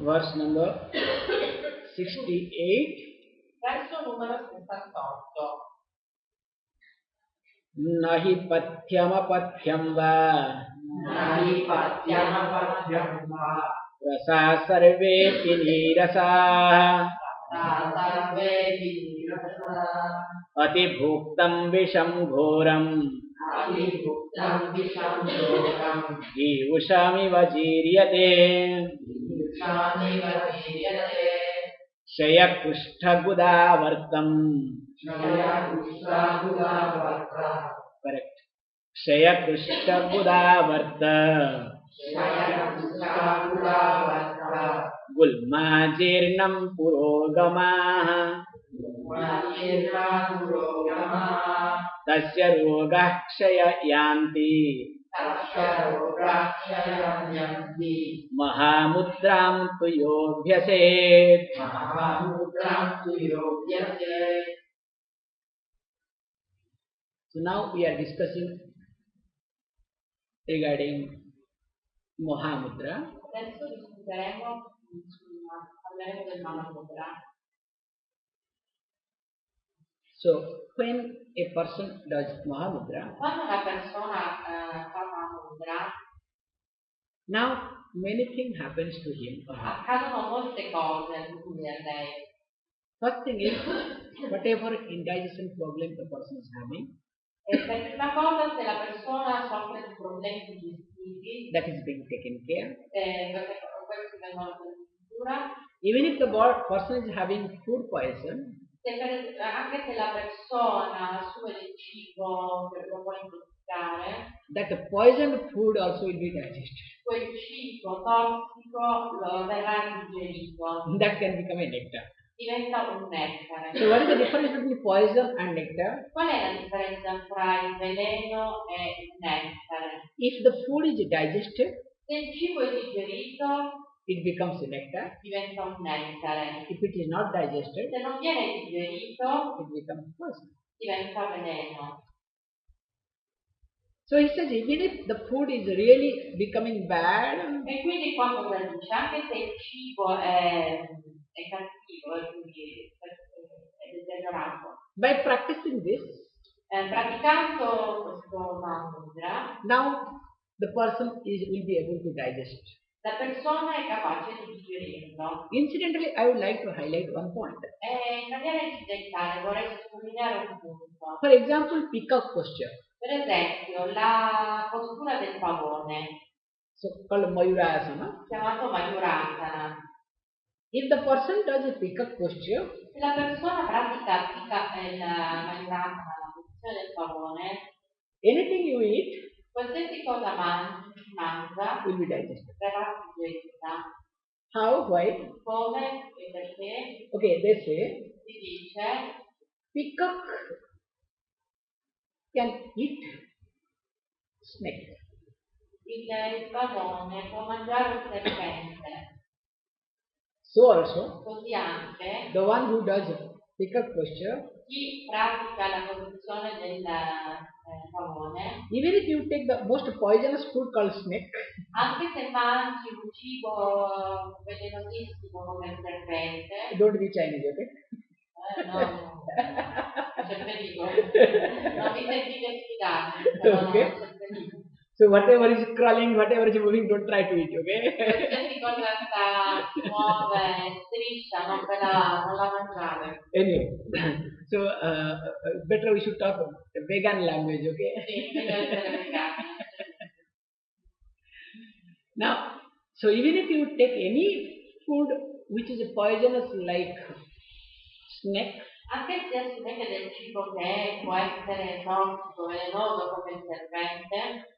verse number 68. Verso numero 68. Nahi pathyam va Nahi patyamapatyam va rasa sarve nirasa sarve virasa ati bhuktam visham ghoram adibhuktam visham yogam ushami vajiriyate shani vajiryate shaya kushtha gudavartam. shaya kusha gudavarta Correct. Shaya kushtha gudavarta shaya kusha gudavarta gulmajirnam purogama majirna gurogama tasya rogah kshaya yanti tasya rogakshayamyanti mahamudram tu yobhyaset. mahamudram tu yogyase. So now we are discussing regarding Mahamudra. Adesso parleremo del Mahamudra. So when a person does Mahamudra, Quando una persona fa Mahamudra, now many things happens to him or her. accadono molte cose a lui e a lei. First thing is, whatever indigestion problem the person is having, Per prima cosa, se la persona soffre di problemi digestivi, that is being taken care. questi vengono presi in cura. Even if the person is having food poison, Anche se la persona assume del cibo che lo può intossicare, that poisoned food also will be digested. quel cibo tossico lo verrà digerito. That can become a nectar. Diventa un nettare. So what is the difference between poison and nectar? Qual è la differenza tra il veleno e il nettare? If the food is digested, Se il cibo è digerito, it becomes a nectar. diventa un nettare. If it is not digested, Se non viene digerito, it becomes poison. diventa veleno. So he says, even if the food is really becoming bad, E quindi qua cosa dice? Anche se il cibo è cattivo, quindi è deteriorato, by practicing this, praticando questo Mahamudra, now the person will be able to digest. la persona è capace di digerirlo. Incidentally, I would like to highlight one point. E in maniera incidentale vorrei sottolineare un punto. For example, peacock posture. Per esempio, la postura del pavone, So called Mayurasana. chiamato Mayurasana. If the person does a peacock posture, Se la persona pratica il Mayurasana, la posizione del pavone, anything you eat qualsiasi cosa mangia will be digested. verrà digerita. How? Why? Come e perché Okay, they say si dice peacock can eat snake. il pavone può mangiare un serpente, So also, così anche the one who does peacock posture, chi pratica la posizione del pavone, even if you take the most poisonous food called snake, anche se mangi un cibo velenosissimo come il serpente, don't be Chinese, okay? no, serpentico, non mi sentite sfidati, Okay. So whatever is crawling, whatever is moving, don't try to eat, okay? qualsiasi cosa si muove, striscia, non la mangiare. Anyway, so better we should talk vegan language, okay? Sì, meglio essere vegani. Now, so even if you take any food which is poisonous like snake, Anche se assumete del cibo che può essere tossico, velenoso come il serpente,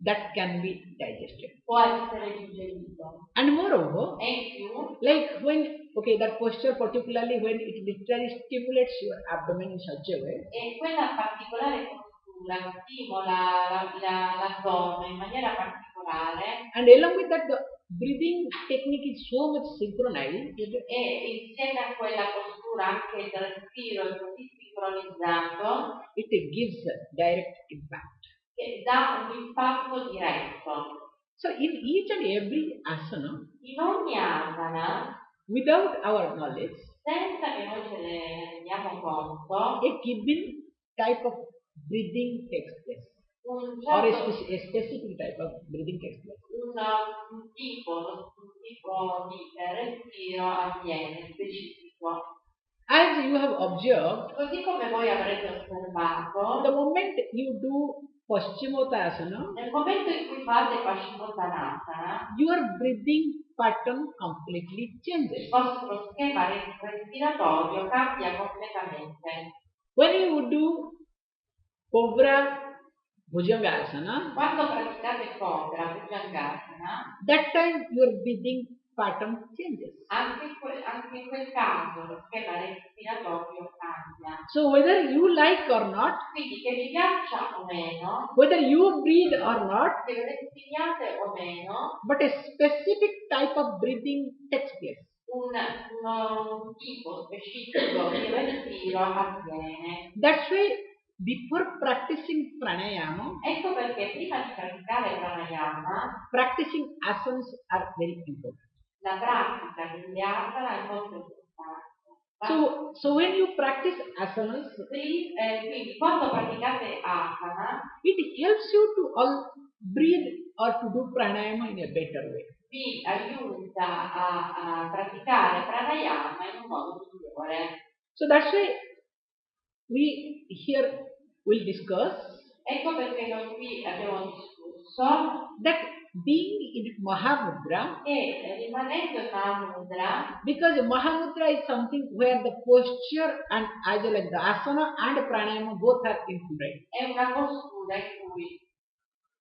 that can be digested. può essere digerito. And moreover, E in più, like when, okay, that posture particularly when it literally stimulates your abdomen in such a way, e quella particolare postura stimola l'addome in maniera particolare and along with that the breathing technique is so much synchronized, e insieme a quella postura anche il respiro è così sincronizzato it gives direct impact. che dà un impatto diretto. So in each and every asana, In ogni alcuni asana, without our knowledge, senza che noi ce ne rendiamo conto, a given type of breathing takes place, un or a, certo a specific type of breathing takes place. un tipo di respiro avviene specifico. As you have observed, Così come voi avrete osservato, the moment you do Paschimottanasana, nel momento in cui fate Paschimottanasana, your breathing pattern completely changes. il vostro schema respiratorio cambia completamente. When you do Cobra Bhujangasana, Quando praticate Cobra, Bhujangasana, that time your breathing pattern changes. anche in quel caso lo schema respiratorio cambia. So whether you like or not, Quindi che vi piaccia o meno, whether you breathe or not, che respiriate o meno, but a specific type of breathing takes place. un tipo specifico di respiro avviene. That's why before practicing pranayama, Ecco perché prima di praticare pranayama, practicing asanas are very important. la pratica delle asana è molto importante. So when you practice asanas, Quindi quando praticate asana, it helps you to all breathe or to do pranayama in a better way. vi aiuta a praticare pranayama in un modo migliore. So that's why we here will discuss Ecco perché noi qui abbiamo discusso that being in Mahamudra, che rimanendo in Mahamudra, because Mahamudra is something where the posture and as well as the asana and pranayama both are included. è una postura in cui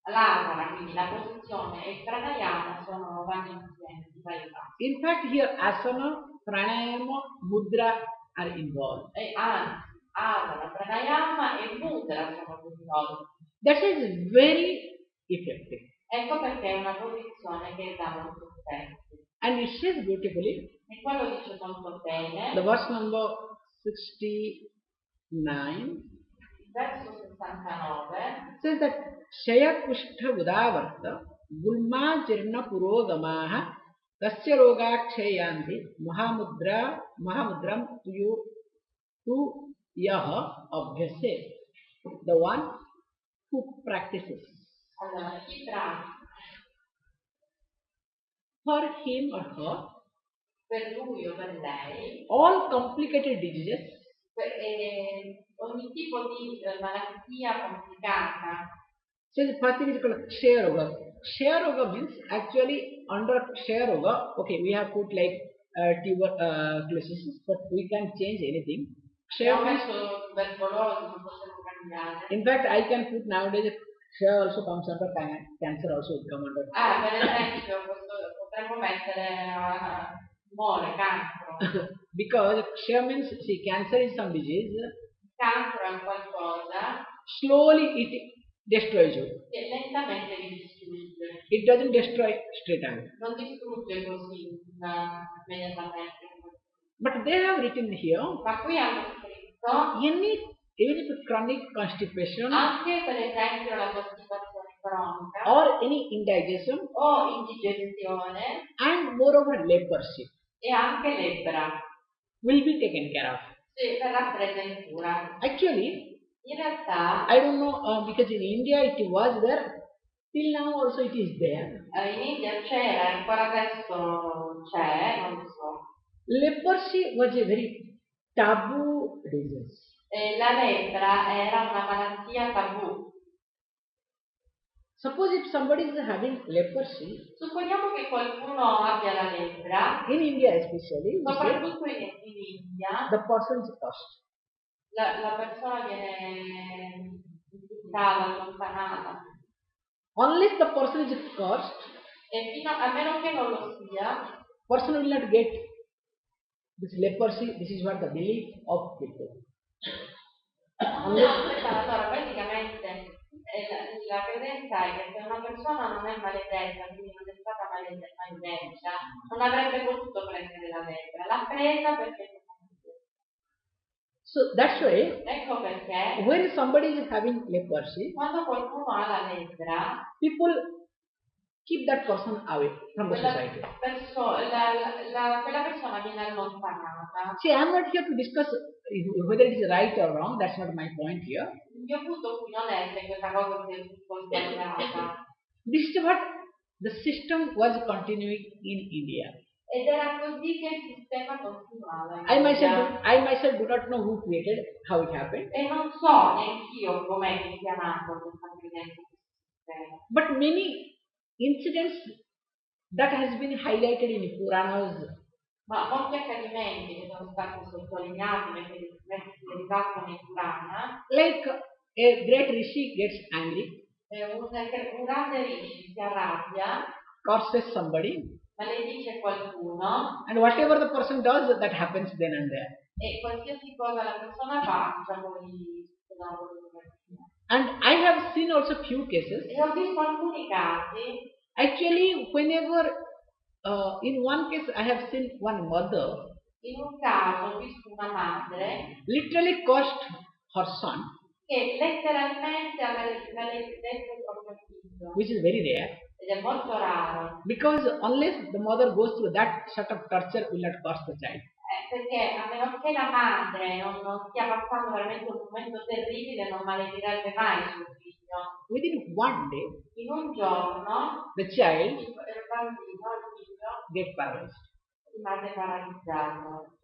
l'asana, quindi la posizione e il pranayama vanno insieme di pari passo. In fact, here asana, pranayama, mudra are involved. E anzi, asana, pranayama e mudra sono coinvolti. That is very effective. Ecco perché è una posizione che dà molto effetto. And it says beautifully, E quello dice molto bene, the verse number 69 il verso 69 says that Shaya Kushtha Udavarta Gulma Jirna Purodamaha Tasya Roga Kshayanti Mahamudram to Yaha Abhyase, the one who practices. allora chi pratica For him or her, per lui o per lei all complicated diseases ogni tipo di malattia complicata. says first thing is called Kshaya Roga. Kshaya Roga means actually under Kshaya Roga, okay, we have put like tuberculosis, but we can change anything. Kshaya means, Tubercolosi non possiamo cambiare. in fact, I can put nowadays Kshaya also comes under cancer, also would come under. Per esempio, potremmo mettere tumore, cancro. Because Kshaya means, see, cancer is some disease, Cancro è qualcosa slowly it destroys you. che lentamente vi distrugge. It doesn't destroy straight away. Non distrugge così immediatamente. But they have written here, Ma qui hanno scritto even if chronic constipation anche per esempio la costipazione cronica or any indigestion o indigestione and moreover leprosy e anche lebbra will be taken care of. verrà presa in cura. Actually, In realtà I don't know because in India it was there, till now also it is there. in India c'era, ancora adesso c'è, non lo so. Leprosy was a very taboo disease. La lebbra era una malattia tabù. Suppose if somebody is having leprosy, Supponiamo che qualcuno abbia la lebbra, in India especially, soprattutto in India, the person is cursed. la persona viene buttata, allontanata. Unless the person is cursed, E a meno che non lo sia, person will not get this leprosy. This is what the belief of people. allora praticamente la credenza è che se una persona non è maledetta, quindi non è stata maledetta, non avrebbe potuto prendere la lebbra. L'ha presa perché non ha potuto. So that's why Ecco perché when somebody is having leprosy, quando qualcuno ha la lebbra, people keep that person away from the society. Quella persona viene allontanata. See, I am not here to discuss whether it is right or wrong. That's not my point here. Il mio punto qui non è se questa cosa sia sbagliata. This is what the system was continuing in India. Ed era così che il sistema continuava. I myself do not know who created, how it happened. E non so neanch'io com'è che sia nato questa credenza. But many incidents that has been highlighted in Puranas. Ma molti accadimenti che sono stati sottolineati nel risalto nei Purana. Like a great rishi gets angry. Un grande rishi si arrabbia. Curses somebody. Maledice qualcuno. And whatever the person does, that happens then and there. E qualsiasi cosa la persona fa, diciamo lì. And I have seen also few cases. E ho visto alcuni casi. Actually, whenever in one case I have seen one mother. In un caso ho visto una madre. Literally cursed her son. Che letteralmente aveva detto proprio figlio. Which is very rare. Ed è molto raro. Because unless the mother goes through that sort of torture, will not curse the child. Perché a meno che la madre non stia passando veramente un momento terribile, non maledirebbe mai suo figlio. Within one day, in un giorno, the child il bambino, il figlio, get paralyzed. rimane paralizzato.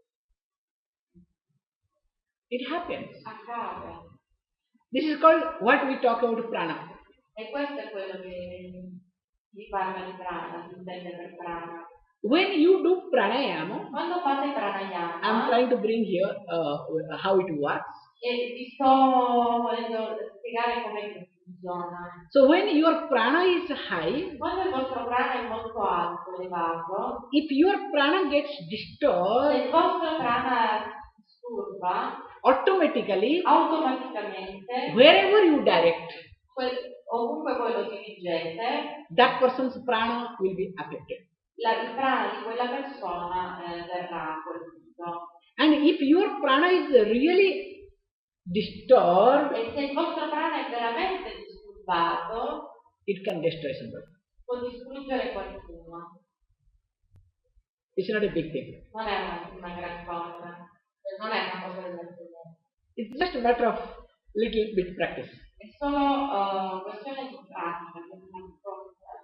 It happens. Accade. This is called what we talk about prana. E questo è quello che si parla di prana, si intende per prana. When you do pranayama, quando fate pranayama, I'm trying to bring here how it works. E vi sto volendo spiegare come funziona. So when your prana is high, quando il vostro prana è molto alto, elevato, if your prana gets se disturbed, il vostro prana disturba, automatically, wherever you direct, ovunque voi lo dirigete, that person's prana will be affected. Il prana di quella persona verrà colpito. And if your prana is really disturbed, e se il vostro prana è veramente disturbato, it can destroy somebody. può distruggere qualcuno. It's not a big thing. Non è una gran cosa, non è una cosa del genere. It's just a matter of little bit practice. È solo questione di pratica.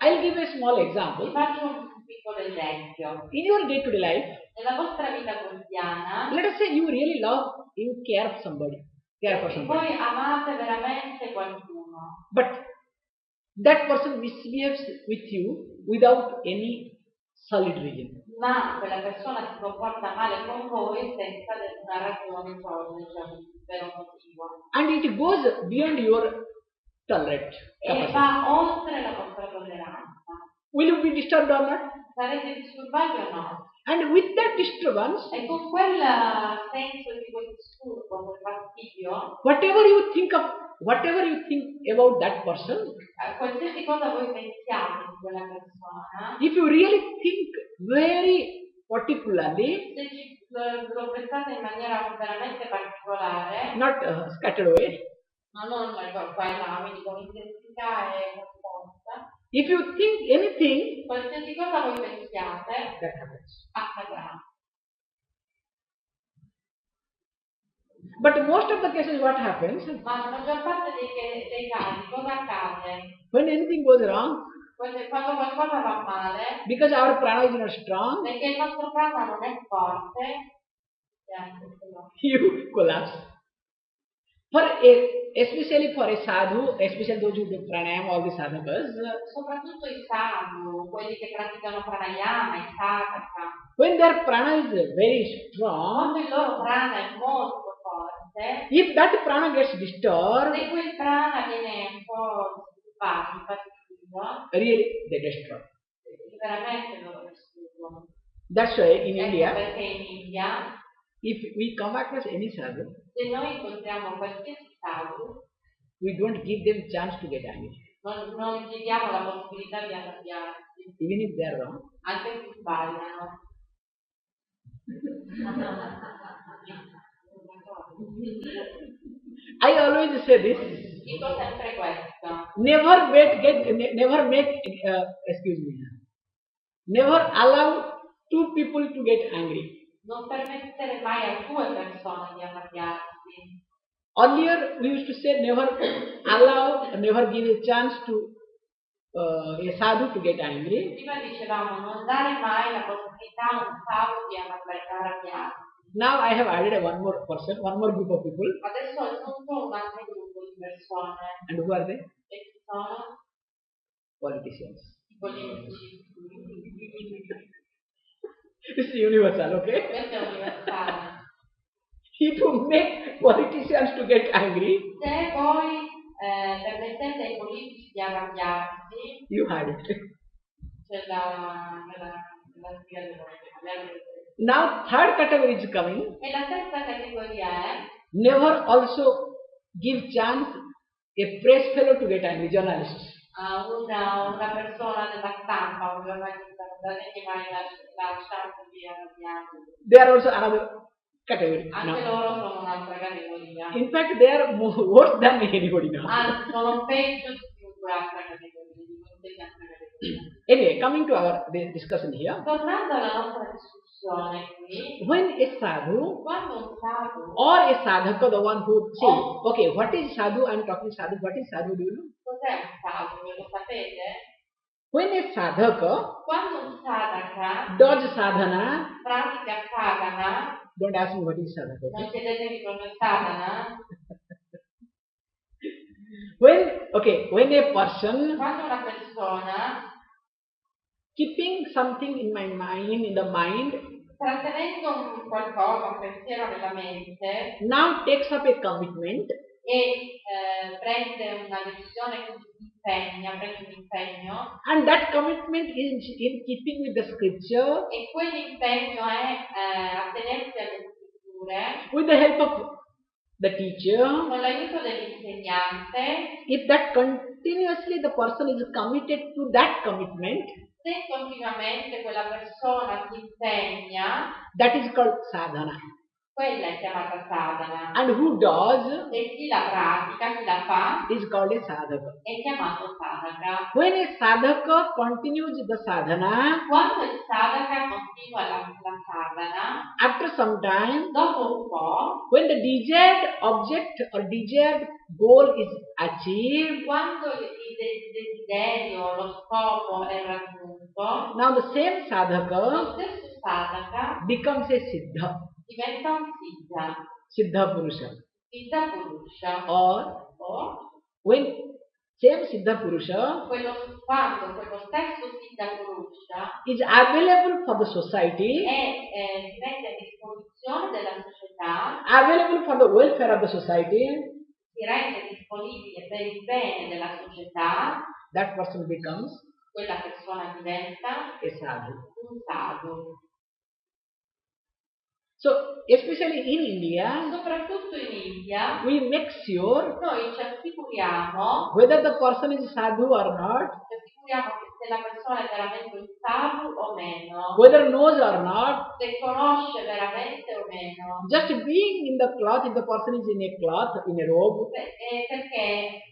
I'll give a small example. Vi faccio un piccolo esempio. In your day-to-day life, nella vostra vita quotidiana, let us say you really love, you care for somebody. Voi amate veramente qualcuno. But that person misbehaves with you without any solid reason. Ma quella persona si comporta male con voi senza una ragione solida, cioè un vero motivo. And it goes beyond your tolerance. E va oltre la vostra tolleranza. Will you be disturbed or not? Sarete disturbati o no? And with that disturbance, e con quel senso di quel disturbo, quel fastidio, whatever you think about that person, qualsiasi cosa voi pensiate di quella persona, if you really think very particularly, se lo pensate in maniera veramente particolare, not scattered away, ma non qua e là, quindi con intensità e nascosta, if you think anything, qualsiasi cosa voi pensiate, that happens. Accadrà. But most of the cases, what happens? Ma la maggior parte dei casi, cosa accade? When anything goes wrong, Quando qualcosa va male, because our prana is not strong, perché il nostro prana non è forte, you collapse. Especially for a sadhu, especially those who do pranayama, all the sadhakas, soprattutto i sadhu, quelli che praticano pranayama, i sadhaka, when their prana is very strong, quando il loro prana è molto forte, if that prana gets disturbed, se quel prana viene un po' disturbato, infastidito, really they destroy. veramente loro distruggono. That's why in India, perché in India, if we come across any sadhu, se noi incontriamo qualsiasi sadhu, we don't give them chance to get angry. non gli diamo la possibilità di arrabbiarsi, Even if they are wrong. anche se sbagliano. I always say this. Dico sempre questo. never make, excuse me, never allow two people to get angry. Non permettere mai a due persone di arrabbiarsi. Earlier we used to say never give a chance to a sadhu to get angry. Prima dicevamo non dare mai la possibilità a un sadhu di arrabbiarsi. Now I have added one more group of people. Adesso ho aggiunto un altro gruppo di persone. And who are they? E chi sono? Politicians. I politici. It's universal, okay? Questo è universale. If you make politicians to get angry, se voi permettete ai politici di arrabbiarsi, you had it. C'è la spia del Now third category is coming. E la terza categoria è never also give chance a press fellow to get angry, journalists. Una persona della stampa, un giornalista, non date mai la chance di arrabbiarsi. They are also another category. Anche loro sono un'altra categoria. In fact, they are worse than anybody now. Anzi, sono peggio di chiunque altra categoria, di qualsiasi altra categoria. Anyway, coming to our discussion here. Tornando alla nostra discussione qui, when a sadhu quando un sadhu or a sadhaka, the one who okay, what is sadhu? I am talking sadhu. What is sadhu? Do you know? Cos'è un sadhu? Ve lo sapete? When a sadhaka Quando un sadhaka does sadhana, pratica sadhana, don't ask me what is sadhaka. non chiedetevi cosa è sadhana. when a person Quando una persona keeping something in my mind, in the mind, trattenendo qualcosa, un pensiero nella mente, now takes up a commitment e prende una decisione, prende un impegno, and that commitment is in keeping with the scripture, e quell'impegno è attenersi alle scritture, with the help of the teacher, con l'aiuto dell'insegnante. if that continuously the person is committed to that commitment, Se continuamente quella persona si impegna, that is called sadhana. quella è chiamata sadhana. And who does E chi la pratica, chi la fa, is called a sadhaka. è chiamato sadhaka. When a sadhaka continues the sadhana, Quando il sadhaka continua la sadhana, after some time, dopo un po', when the desired object or desired goal is achieved, quando il desiderio, lo scopo è raggiunto, now the same sadhaka lo stesso sadhaka becomes a siddha, diventa un siddha purusha. siddha purusha. Or when same siddha purusha Quando quello stesso siddha purusha is available for the society, si mette a disposizione della società, available for the welfare of the society, si rende disponibile per il bene della società, that person becomes quella persona diventa a sadhu. un sadhu. So, especially in India, Soprattutto in India, we make sure noi ci assicuriamo whether the person is sadhu or not, che se la persona è veramente un sadhu o meno, whether knows or not, se conosce veramente o meno, just being in the cloth, if the person is in a cloth, in a robe, perché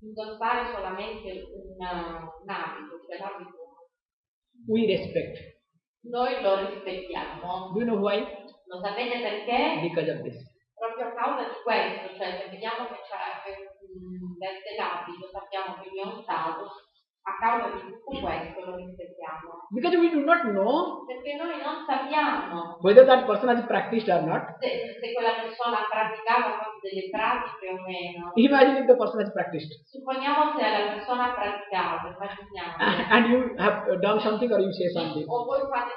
indossare solamente un abito, cioè l'abito, we respect. noi lo rispettiamo. Do you know why? Lo sapete perché? Because of this. Proprio a causa di questo, cioè se vediamo che veste l'abito, sappiamo che lui è un sadhu, a causa di tutto questo lo rispettiamo. Because we do not know Perché noi non sappiamo whether that person has practiced or not. se quella persona ha praticato delle pratiche o meno. Imagine if the person has practiced. Supponiamo se la persona ha praticato, immaginiamo. And you have done something or you say something. O voi fate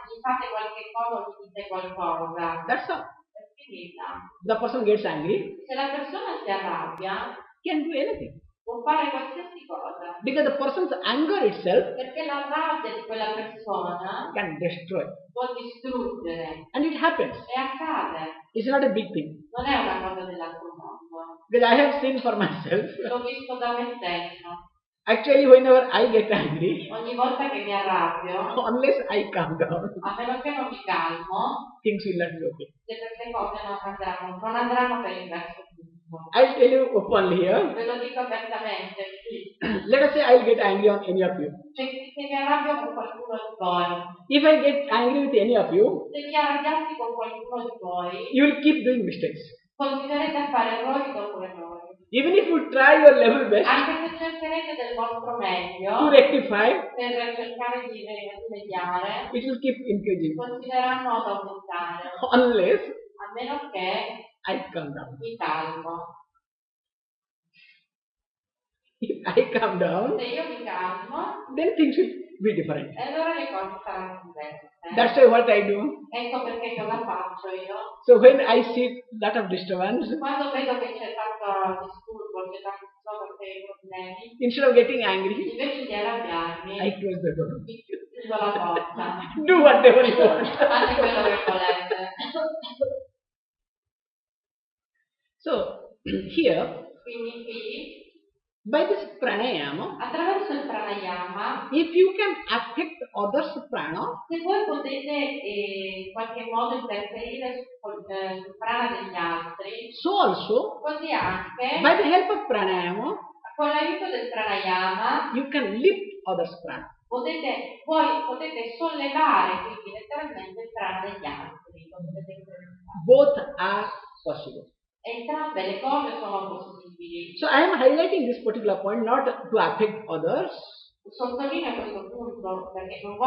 qualche cosa o gli dite qualcosa. That's all. È finita. The person gets angry, Se la persona si arrabbia, can do anything. può fare qualsiasi cosa. Because the person's anger itself Perché la rabbia di quella persona can destroy. può distruggere. And it happens. E accade. It's not a big thing. Non è una cosa dell'altro mondo. Because I have seen for myself. L'ho visto da me stesso. Actually, whenever I get angry, Ogni volta che mi arrabbio, unless I calm down, a meno che non mi calmo, things will not be okay. queste cose non andranno per il verso giusto. I'll tell you openly here. Ve lo dico apertamente, sì. Let us say I'll get angry on any of you. Se mi arrabbio con qualcuno di voi, If I get angry with any of you, se mi arrabbiassi con qualcuno di voi, you will keep doing mistakes. continuerete a fare errori dopo errori. Even if you try your level best Anche se cercherete del vostro meglio to rectify, per cercare di rimediare, it will keep increasing. continueranno ad aumentare. Unless A meno che I calm down. mi calmo. If I calm down, Se io mi calmo, then things will be different. e allora le cose saranno diverse. That's why what I do. Ecco perché cosa faccio io. So when I see lot of disturbance, Quando vedo che c'è tanto disturbo, c'è tanto problemi, instead of getting angry, invece di arrabbiarmi, I close the door. chiudo la porta. Do whatever you want. Fate quello che volete. So here, Quindi qui, by this pranayama, attraverso il pranayama, if you can affect others' prana, se voi potete in qualche modo interferire sul prana degli altri, so also così anche by the help of pranayama, con l'aiuto del pranayama you can lift others' prana. voi potete sollevare quindi letteralmente il prana degli altri. Both are possible. Entrambe le cose sono possibili. So I am highlighting this particular point not to affect others, Sottolineo questo punto perché non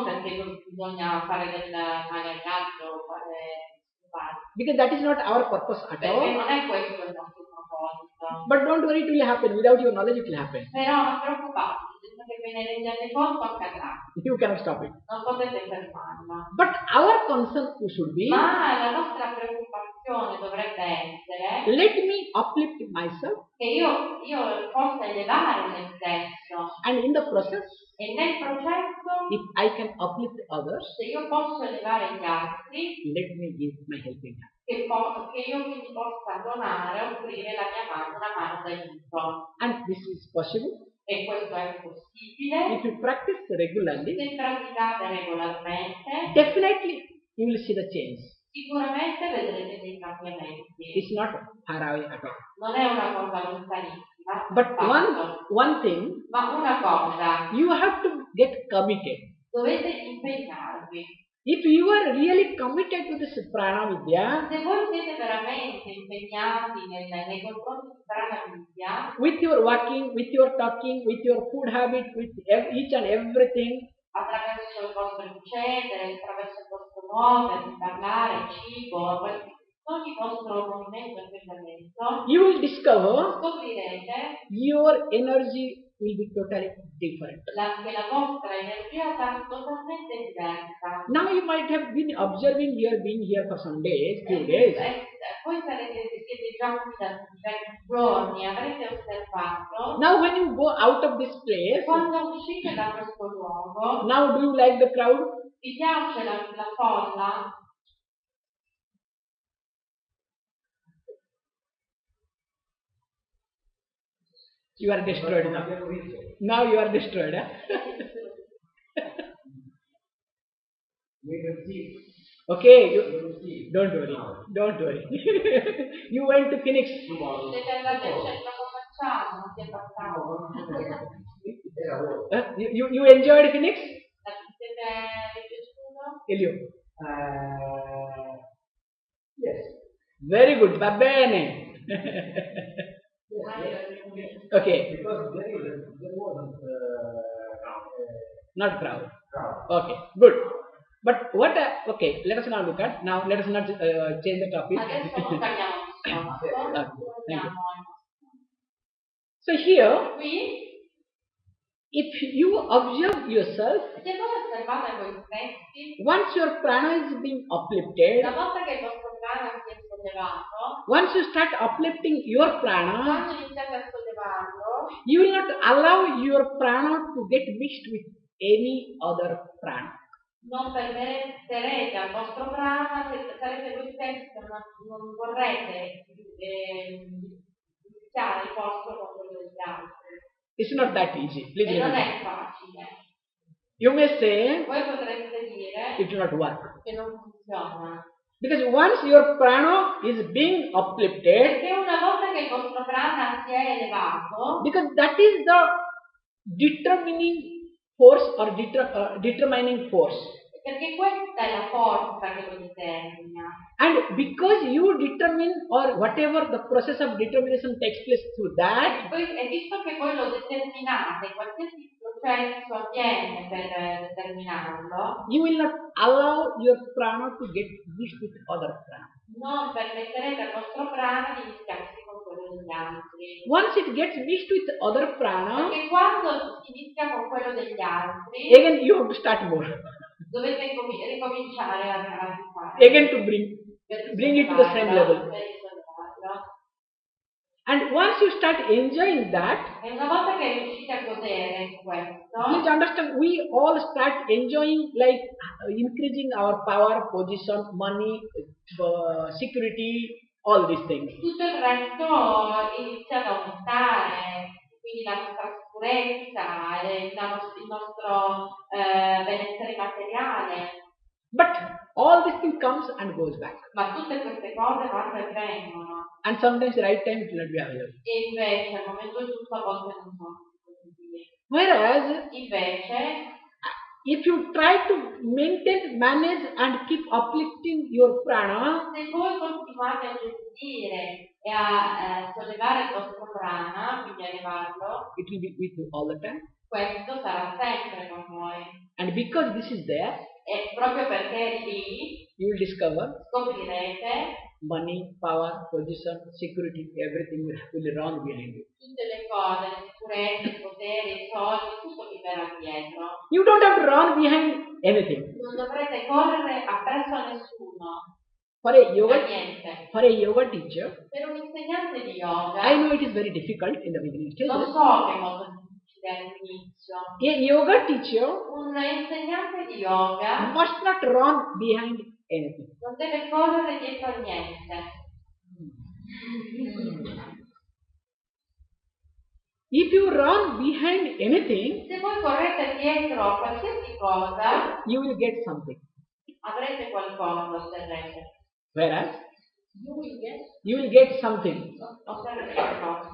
perché bisogna fare del male agli altri o fare male, because that is not our purpose at perché all. non è questo il nostro proposito. But don't worry, it will happen. Without your knowledge, it will happen. Però non preoccupatevi, senza che ve ne rendiate conto accadrà. You cannot stop it. Non potete fermarla. But our concern should be, Ma la nostra preoccupazione dovrebbe essere let me uplift myself, che io possa elevare me stesso and in the process, e nel processo, if I can uplift others, se io posso elevare gli altri, let me give my helping hand. che io quindi possa donare, offrire la mia mano, una mano d'aiuto. And this is possible E questo è possibile. if you practice regularly. Se praticate regolarmente, Definitely, you will see the change. sicuramente vedrete dei cambiamenti. It's not far away at all. Non è una cosa lontanissima, But one thing, ma una cosa, you have to get committed. dovete impegnarvi. If you are really committed to this prana vidya, Se voi siete veramente impegnati nei confronti di Prana Vidya, with your walking, with your talking, with your food habit, with each and everything, attraverso il vostro incedere, attraverso il vostro muovervi, parlare, cibo, ogni vostro movimento e atteggiamento, you will discover scoprirete your energy will be totally different. che la vostra energia sarà totalmente diversa. Now you might have been observing here, being here for some days, few days. Voi siete già qui da diversi giorni, avrete osservato. Now when you go out of this place, Quando uscite da questo luogo, now do you like the crowd? vi piace la folla? You are destroyed now. Now you are destroyed. Okay, don't worry. Don't worry. You went to Phoenix. Siete andati al centro commerciale, non si è passato. You enjoyed Phoenix? Vi è piaciuto? Elio. Yes. Very good. Va bene. Okay. Because there wasn't Not proud. crowd. Okay. Good. But what? Okay. Let us now look at. Now let us not change the topic. Adesso non cambiamo discorso. Thank you. So here, Qui, if you observe yourself, se voi osservate voi stessi, once your prana is being uplifted, una volta che il vostro prana si è sollevato, once you start uplifting your prana, quando iniziate a sollevarlo, you will not allow your prana to get mixed with any other prana. non permetterete al vostro prana, se sarete voi stessi, non vorrete iniziare il vostro con quello degli altri. It's not that easy. Please E non remember. è facile. You may say Voi potreste dire it will not work. che non funziona. Because once your prana is being uplifted, Perché una volta che il vostro prana si è elevato, because that is the determining force or determining force. perché questa è la forza che lo determina. And because you determine or whatever the process of determination takes place through that, E visto che voi lo determinate, qualsiasi processo avviene per determinarlo, you will not allow your prana to get mixed with other prana. non permetterete al vostro prana di mischiarsi con quello degli altri. Once it gets mixed with other prana, Perché quando si mischia con quello degli altri, again you have to start more. dovete ricominciare a fare. Again to bring it to the same level. Per risolvarlo. And once you start enjoying that, E una volta che riuscite a godere questo, please understand, we all start enjoying like increasing our power, position, money, security, all these things. tutto il resto inizia ad aumentare, quindi la nostra sicurezza, il nostro benessere materiale. But all this thing comes and goes back. Ma tutte queste cose vanno e vengono. And sometimes the right time it will not be available. E invece al momento giusto a volte non sono disponibili. Whereas, Invece, if you try to maintain, manage and keep uplifting your prana, se voi continuate a gestire e a sollevare il vostro prana, quindi a elevarlo, it will be with you all the time. questo sarà sempre con voi. And because this is there, E proprio perché lì you will discover scoprirete money, power, position, security, everything will run behind you. tutte le cose, le sicurezze, i poteri, i soldi, tutto vi verrà dietro. You don't have to run behind anything. Non dovrete correre appresso a nessuno, For a a yoga, niente. for a yoga teacher, Per un insegnante di yoga, I know it is very difficult in the beginning lo stages. so che è molto difficile all'inizio. A yoga teacher Un insegnante di yoga must not run behind anything. non deve correre dietro a niente. If you run behind anything, Se voi correte dietro a qualsiasi cosa, you will get something. avrete qualcosa, otterrete. Whereas, You will get, you will get something. otterrete qualcosa.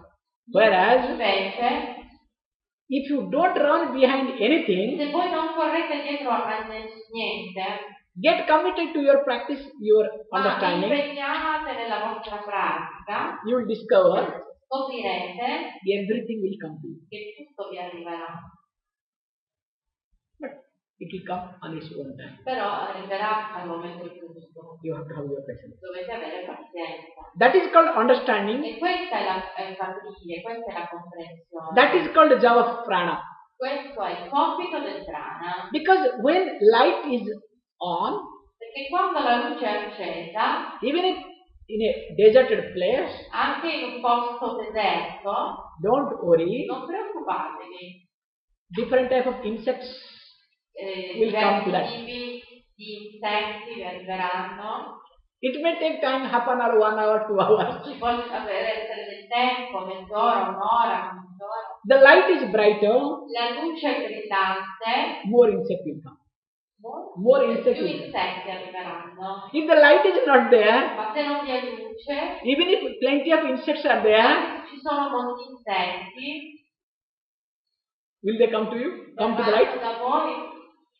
Whereas, Invece, if you don't run behind anything, se voi non correte dietro a niente, get committed to your practice, your ma understanding, impegnate nella vostra pratica, you will discover scoprirete everything will come to you. che tutto vi arriverà. But it will come on its own time. Però arriverà al momento giusto. You have to have your patience. Dovete avere pazienza. That is called understanding. E questa è il capire, questa è la comprensione. That is called the job of prana. Questo è il compito del prana. Because when light is on, Perché quando la luce è accesa, even if in a deserted place, anche in un posto deserto, don't worry, non preoccupatevi. different type of insects will come to Diversi that. tipi di insetti vi arriveranno. It may take time, half an hour, 1 hour, 2 hours. Ci può essere del tempo, mezz'ora, un'ora, mezz'ora. The light is brighter, La luce è brillante, more insect will come. More insect più will come. insetti arriveranno. If the light is not there, Ma se non vi è luce, even if plenty of insects are there, ci sono molti insetti, will they come to you? Come to the light? da voi.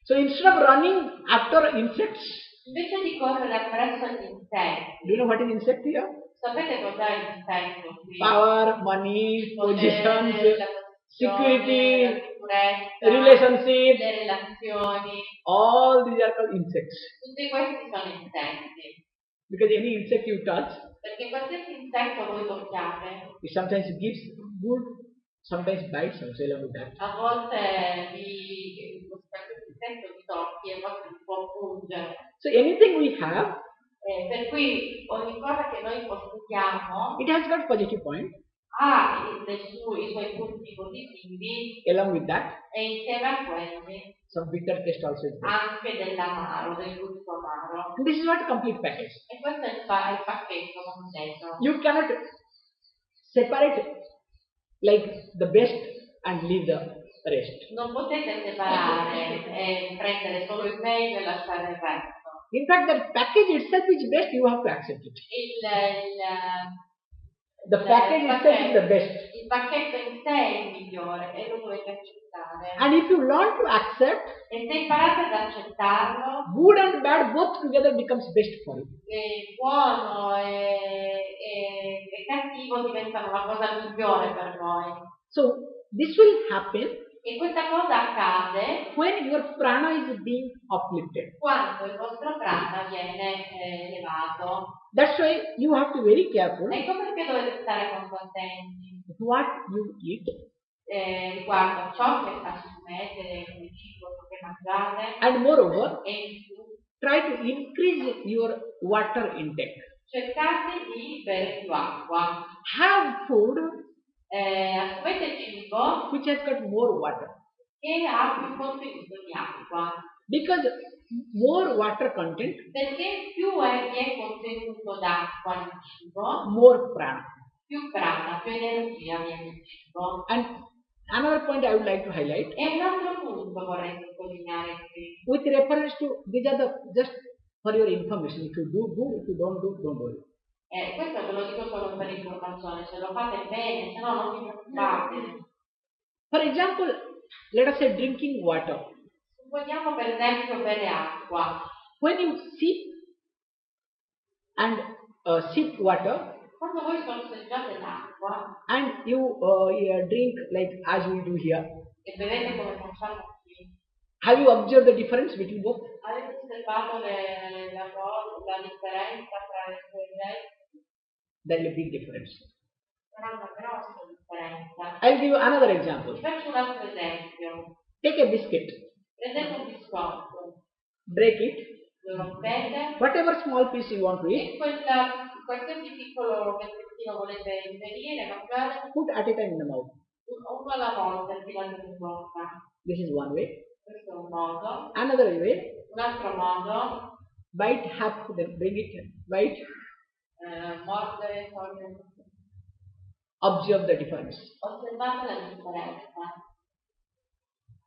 So instead of running after insects, Invece di correre appresso agli insetti, do you know what is insect here? sapete cos'è l'insetto qui? Power, money, positions, La security, la sicurezza, relationship, le relazioni, all these are called insects. tutti questi sono insetti. Because any insect you touch, Perché qualsiasi insetto voi tocchiate, it sometimes gives good, sometimes bites also along with that. a volte qualsiasi insetto vi tocchi e a volte vi può pungere. So anything we have, Per cui ogni cosa che noi possediamo it has got positive point. ha i suoi punti positivi Along with that, e insieme a quelli some bitter taste also is there. anche dell'amaro, del gusto amaro. And this is not a complete package. E questo è il pacchetto completo. You cannot separate like the best and leave the rest. Non potete separare e prendere solo il meglio e lasciare il resto. In fact, the package itself is best. You have to accept it. The package itself is the best. Il pacchetto in sé è il migliore e lo dovete accettare. And if you learn to accept, E se imparate ad accettarlo, good and bad both together becomes best for you. buono e cattivo diventano una cosa migliore per voi. So this will happen E questa cosa accade when your prana is being uplifted. quando il vostro prana viene elevato. That's why you have to be very careful Ecco perché dovete stare molto attenti what you eat, riguardo a ciò che assumete come cibo, ciò che mangiate and moreover, e in più try to increase your water intake. cercate di bere più acqua. Have food Assumete cibo which has got more water, che ha più contenuto di acqua, because more water content, perché più vi è contenuto d'acqua nel cibo, more prana. più prana, più energia viene nel cibo. And another point I would like to highlight, E un altro punto vorrei sottolineare qui, with reference to, these are the just for your information. If you do good, if you don't do, don't worry. questo ve lo dico solo per informazione, se lo fate bene, se no non vi preoccupate. For example, let us say drinking water. Vogliamo per esempio bere acqua. When you sip and sip water, Quando voi sorseggiate l'acqua and you drink like as we do here, e bevete come facciamo qui, have you observed the difference between both? avete osservato la differenza tra le due gesti? There is a big difference. Sarà una grossa differenza. I'll give you another example. Vi faccio un altro esempio. Take a biscuit, Prendete un biscotto, break it, lo rompete whatever small piece you want to eat, e qualsiasi piccolo pezzettino volete inserire, mangiare put at a time in the mouth. uno alla volta e tirate in bocca. This is one way. Questo è un modo. Another way, Un altro modo, bite half, then bring it, bite, mordere, togliere. observe the difference. Osservate la differenza.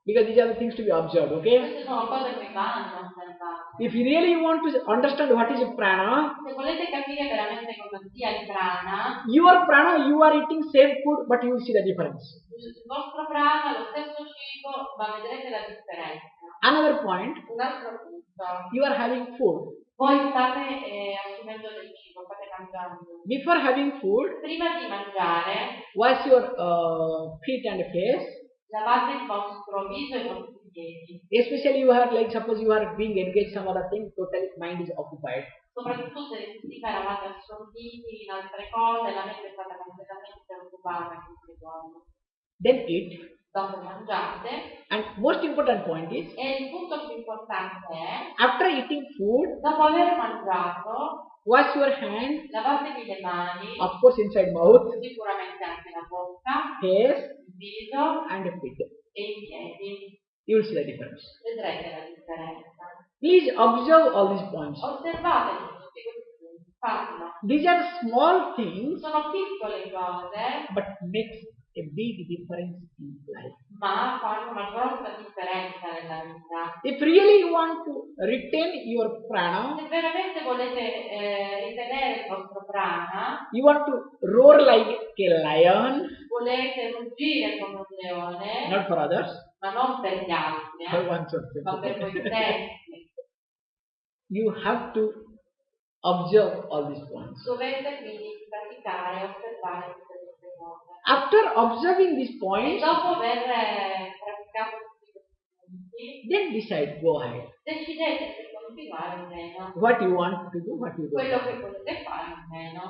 Because these are the things to be observed, okay? Queste sono cose che vanno osservate. If you really want to understand what is prana, Se volete capire veramente cosa sia il prana, your prana, you are eating same food, but you will see the difference. il vostro prana è lo stesso cibo, ma vedrete la differenza. Another point, Un altro punto, you are having food. voi state assumendo del cibo, state mangiando. Before having food, Prima di mangiare, wash your feet and face. lavate il vostro viso e i vostri piedi. Especially you are like, suppose you are being engaged some other thing, totally mind is occupied. Soprattutto se prima eravate assorbiti in altre cose, la mente è stata completamente occupata in queste cose. Then eat. Dopo mangiate, And most important point is, e il punto più importante è, after eating food, dopo aver mangiato, wash your hands, lavatevi le mani, of course inside mouth, sicuramente anche la bocca, face il viso and feet. e i piedi. You will see the difference. Vedrete la differenza. Please observe all these points. Osservate tutti questi punti, fatelo. These are small things, Sono piccole cose, but makes a big difference in life. ma fanno una grossa differenza nella vita. If really you want to retain your prana, Se veramente volete ritenere il vostro prana, you want to roar like a lion, volete ruggire come un leone, not for others, ma non per gli altri, for oneself. ma per voi stessi. You have to observe all these points. Dovete quindi praticare e osservare tutte queste cose. After observing these E points, dopo aver praticato tutti questi punti, then decide, go ahead. decidete se continuare o meno. What you want to do, what you Quello don't. che volete fare o meno.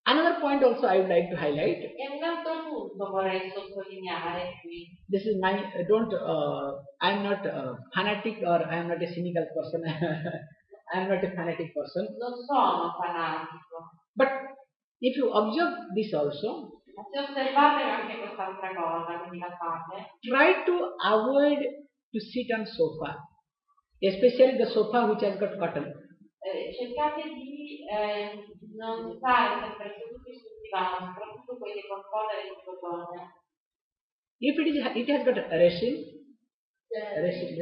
Another point also I would like to highlight. E un altro punto vorrei sottolineare qui. This is my, I am not fanatic or I am not a cynical person. I am not a fanatic person. Non sono fanatico, But if you observe this also, ma se osservate anche quest'altra cosa, quindi la fate, try to avoid to sit on sofa, especially the sofa which has got cotton. cercate di non stare sempre seduti sul divano, soprattutto quelli con cose di cotone. If it has got resin, Resin.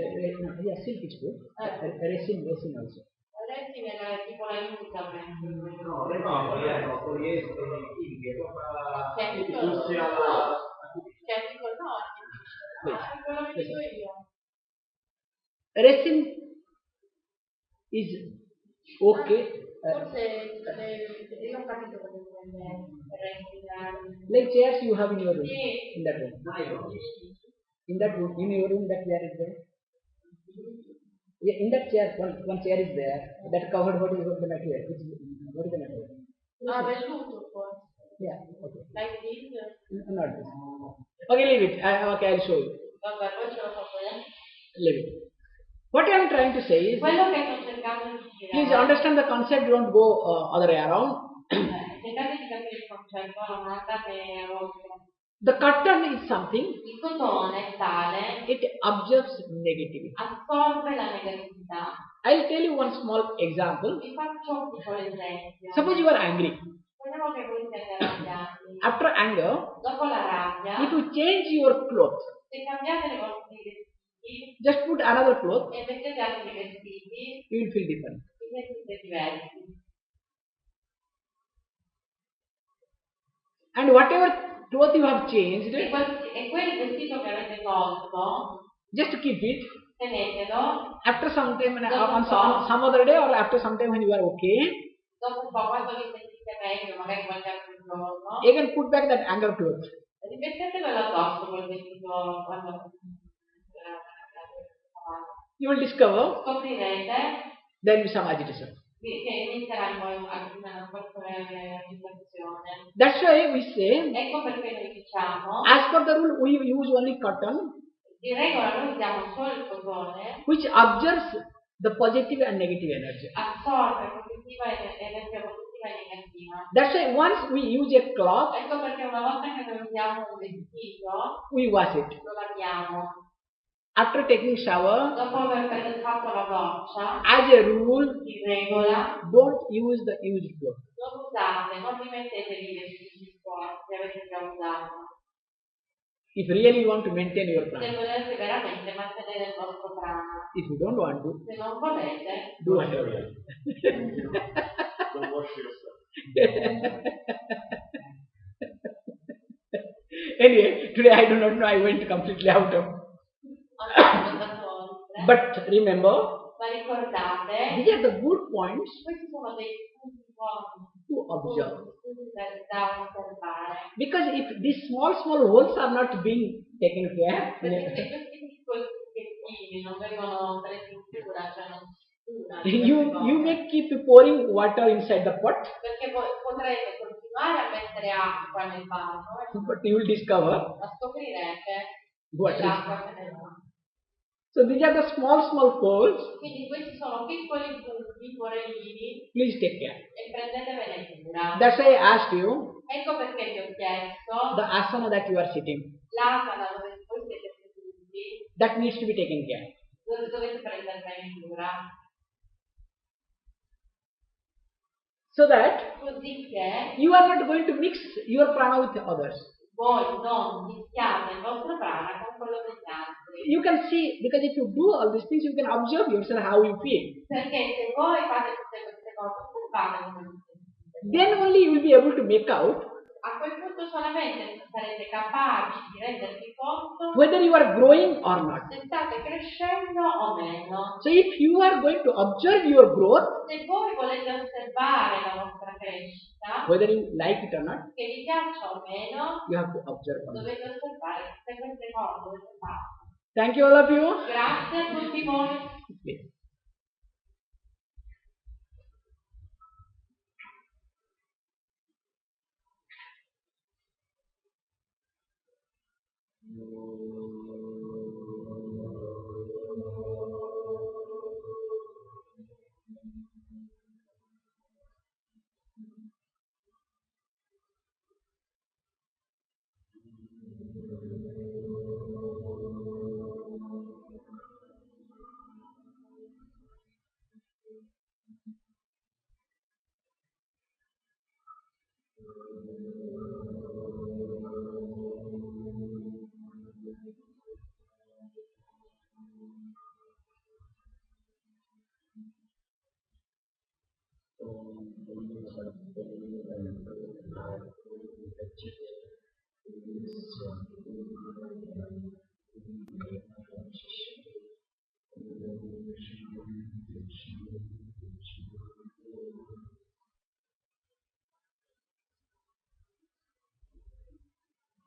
silk is good. Resin also. ti viene tipo l'aiuta per No, le cavoli erano poliestere, chimiche, chemical alla... chemical no, è quello che dico io. Resin is okay. Forse io ho capito cosa intende respirare. Like chairs you have in your room, Sì. in that room. In that room, in your room, that chair is there. Yeah, in that chair, one chair is there. That covered what is the material? What is the material? Ah, velluto forse. Yeah, okay. Like this? Not this. Okay, leave it. Okay, I'll show you. Vabbè, poi ce lo faccio vedere. Leave it. What I am trying to say is, Quello che sto cercando di dire. please understand the concept, don't go other way around. Cercate di capire il concetto, non andate oltre. The curtain is something, Il cotone è tale, it absorbs negativity. assorbe la negatività. I'll tell you one small example. Vi faccio un piccolo esempio. Suppose you are angry. Vogliamo che voi siete arrabbiati. After anger, Dopo la rabbia, if you change your clothes, se cambiate le vostre vestiti just put another cloth, e mettete altri vestiti, you will feel different. vi sentite diversi. And whatever cloth you have changed, E quel vestito che avete tolto, just keep it. tenetelo, After some time, on some other day or after some time when you are okay, dopo un po' quando vi sentite meglio, magari qualche altro giorno, you can put back that anger cloth. rimettetevelo addosso quel vestito quando You will discover scoprirete there will be some agitation. che inizierà una forte agitazione. That's why we say, Ecco perché noi diciamo, as per the rule, we use only cotton, di regola noi usiamo solo il cotone, which absorbs the positive and negative energy. assorbe energia positiva e negativa. That's why once we use a cloth, Ecco perché una volta che noi usiamo un vestito, we wash it. lo laviamo. After taking shower, Dopo aver fatto la doccia, as a rule, di regola, don't use the used cloth. non usate, non rimettetevi i vestiti sporchi, avete già usato. If really you want to maintain your Se prana. volete veramente mantenere il vostro prana, If you don't want to, se non volete, do whatever. Don't wash yourself. Anyway, today I do not know, I went completely out of. But remember, ma ricordate, these are the good points questi sono dei punti buoni, to observe. punti da osservare. Because if these small holes are not being taken care, Perché se questi piccoli pezzettini non vengono presi in cura, cioè non you may keep pouring water inside the pot, perché potrete continuare a mettere acqua nel vaso, but you will discover ma scoprirete what che is. l'acqua se ne va. So these are the small holes. Quindi questi sono piccoli punti, forellini, Please take care. e prendetevene cura. That's why I asked you Ecco perché vi ho chiesto the asana that you are sitting. l'asana dove voi siete seduti, That needs to be taken care. dove dovete prendervene cura, So that così che you are not going to mix your prana with others. voi non mischiate il vostro prana con quello degli altri. You can see, because if you do all these things, you can observe yourself how you feel. Perché se voi fate tutte queste cose, osservate come vi sentite. Then only you will be able to make out A quel punto solamente sarete capaci di rendervi conto whether you are growing or not. se state crescendo o meno. So if you are going to observe your growth, Se voi volete osservare la vostra crescita, whether you like it or not, che vi piaccia o meno, you have to observe all this. dovete osservare tutte queste cose, dovete farle. Thank you all of you. Grazie a tutti voi. Please.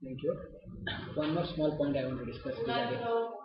Thank you. One more small point I want to discuss Un regarding. altro